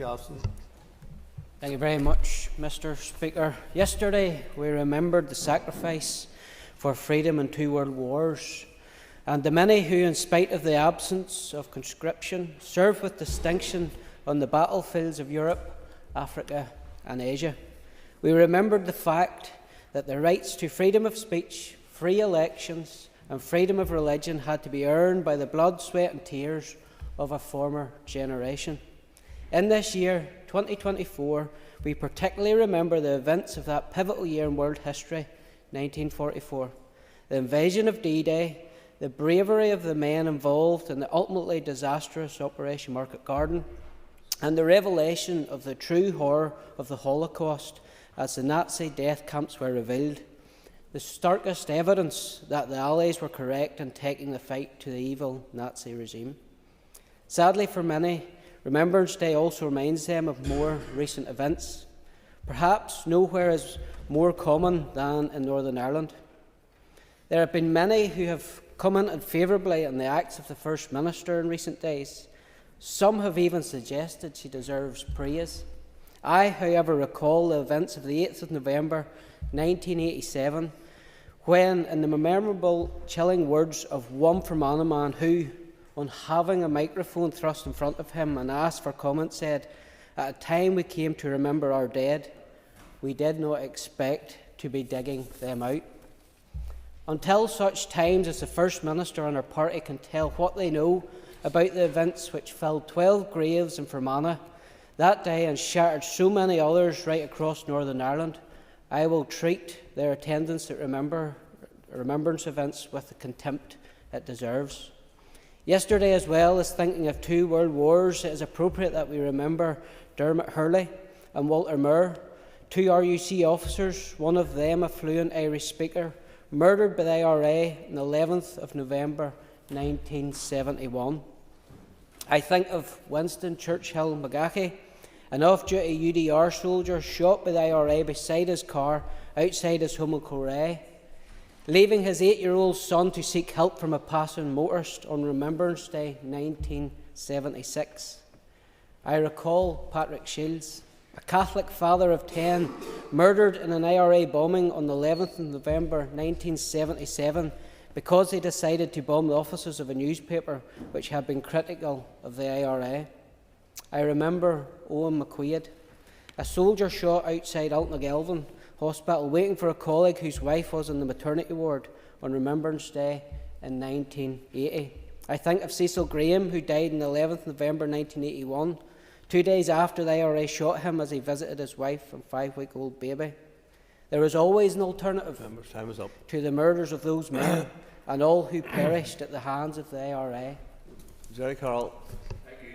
absent. Thank you very much, Mr. Speaker. Yesterday we remembered the sacrifice for freedom in 2 world wars, and the many who, in spite of the absence of conscription, served with distinction on the battlefields of Europe, Africa and Asia. We remembered the fact that the rights to freedom of speech, free elections and freedom of religion had to be earned by the blood, sweat and tears of a former generation. In this year, 2024, we particularly remember the events of that pivotal year in world history, 1944. The invasion of D-Day, the bravery of the men involved in the ultimately disastrous Operation Market Garden, and the revelation of the true horror of the Holocaust as the Nazi death camps were revealed. The starkest evidence that the Allies were correct in taking the fight to the evil Nazi regime. Sadly for many, Remembrance Day also reminds them of more recent events. Perhaps nowhere is more common than in Northern Ireland. There have been many who have commented favourably on the acts of the First Minister in recent days. Some have even suggested she deserves praise. I, however, recall the events of the 8th of November 1987, when, in the memorable, chilling words of one Fermanagh man who, on having a microphone thrust in front of him and asked for comment, said, "At a time we came to remember our dead, we did not expect to be digging them out." Until such times as the First Minister and her party can tell what they know about the events which filled 12 graves in Fermanagh that day and shattered so many others right across Northern Ireland, I will treat their attendance at remembrance events with the contempt it deserves. Yesterday, as well as thinking of 2 world wars, it is appropriate that we remember Dermot Hurley and Walter Moore, 2 RUC officers, one of them a fluent Irish speaker, murdered by the IRA on the 11th of November 1971. I think of Winston Churchill McGahey, an off-duty UDR soldier shot by the IRA beside his car outside his home in Corray, leaving his 8-year-old son to seek help from a passing motorist on Remembrance Day 1976. I recall Patrick Shields, a Catholic father of 10, murdered in an IRA bombing on the 11th of November 1977 because he decided to bomb the offices of a newspaper which had been critical of the IRA. I remember Owen McQuaid, a soldier shot outside Altnagelvin Hospital, waiting for a colleague whose wife was in the maternity ward on Remembrance Day in 1980. I think of Cecil Graham, who died on the 11th of November 1981, 2 days after the IRA shot him as he visited his wife and 5-week-old baby. There is always an alternative to the murders of those men and all who perished at the hands of the IRA. Jerry Carroll.